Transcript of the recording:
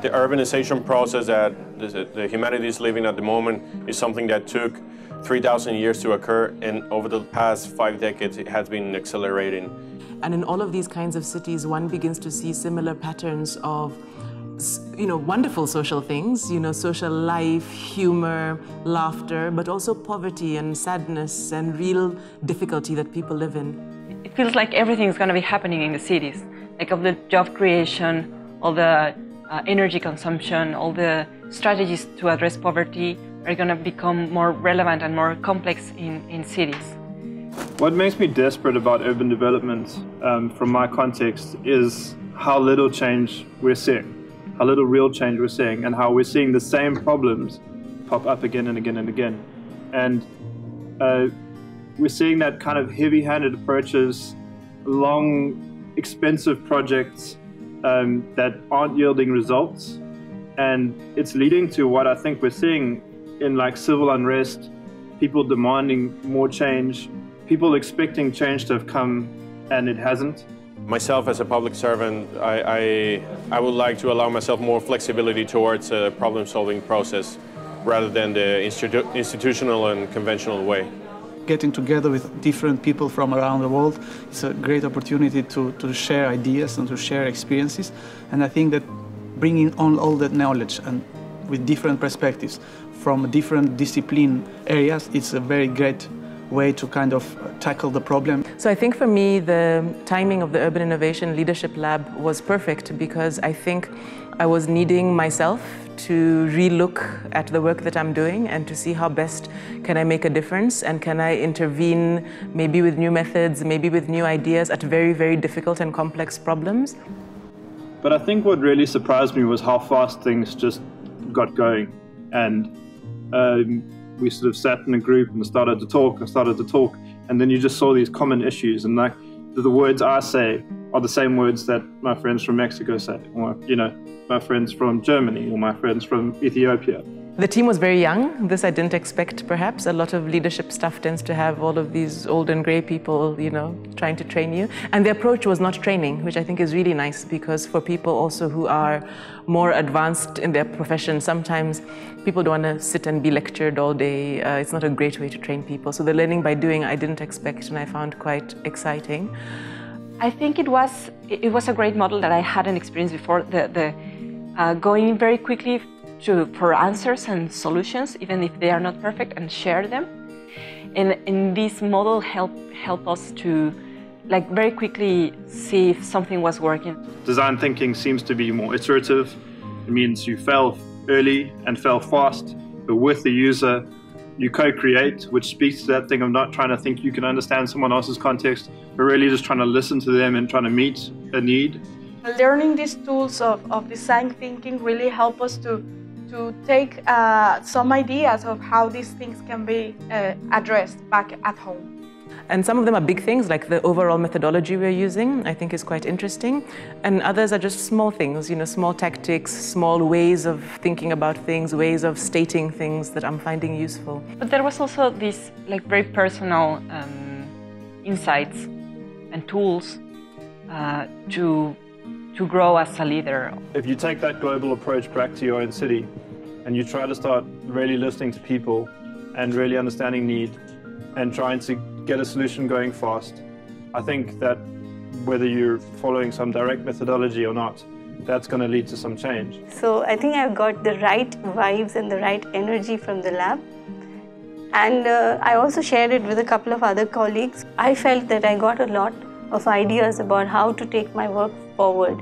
The urbanization process that the humanity is living at the moment is something that took 3,000 years to occur, and over the past 5 decades it has been accelerating. And in all of these kinds of cities, one begins to see similar patterns of wonderful social things, social life, humor, laughter, but also poverty and sadness and real difficulty that people live in. It feels like everything is going to be happening in the cities, like all the job creation, all the energy consumption, all the strategies to address poverty are going to become more relevant and more complex in cities. What makes me desperate about urban development, from my context, is how little change we're seeing. How little real change we're seeing, and how we're seeing the same problems pop up again and again and again. And we're seeing that kind of heavy-handed approaches, long, expensive projects that aren't yielding results. And it's leading to what I think we're seeing in like civil unrest, people demanding more change, people expecting change to have come and it hasn't. Myself as a public servant, I would like to allow myself more flexibility towards a problem-solving process rather than the institutional and conventional way. Getting together with different people from around the world is a great opportunity to share ideas and to share experiences. And I think that bringing on all that knowledge and with different perspectives from different discipline areas, it's a very great way to kind of tackle the problem. So I think for me, the timing of the Urban Innovation Leadership Lab was perfect because I think I was needing myself to relook at the work that I'm doing and to see how best can I make a difference and can I intervene maybe with new methods, maybe with new ideas at very, very difficult and complex problems. But I think what really surprised me was how fast things just got going. And we sort of sat in a group and started to talk, and then you just saw these common issues, and like the words I say are the same words that my friends from Mexico say, or my friends from Germany, or my friends from Ethiopia. The team was very young. This I didn't expect, perhaps. A lot of leadership stuff tends to have all of these old and grey people, trying to train you. And the approach was not training, which I think is really nice because for people also who are more advanced in their profession, sometimes people don't want to sit and be lectured all day. It's not a great way to train people. So the learning by doing I didn't expect and I found quite exciting. I think it was a great model that I hadn't experienced before. Going very quickly for answers and solutions, even if they are not perfect, and share them. And this model helped us to very quickly see if something was working. Design thinking seems to be more iterative. It means you fail early and fail fast, but with the user, you co-create, which speaks to that thing of not trying to think you can understand someone else's context, but really just trying to listen to them and trying to meet a need. Learning these tools of design thinking really help us to take some ideas of how these things can be addressed back at home. And some of them are big things, like the overall methodology we're using, I think is quite interesting. And others are just small things, small tactics, small ways of thinking about things, ways of stating things that I'm finding useful. But there was also these very personal insights and tools to grow as a leader. If you take that global approach back to your own city and you try to start really listening to people and really understanding need and trying to get a solution going fast, I think that whether you're following some direct methodology or not, that's going to lead to some change. So I think I've got the right vibes and the right energy from the lab. And I also shared it with a couple of other colleagues. I felt that I got a lot of ideas about how to take my work forward.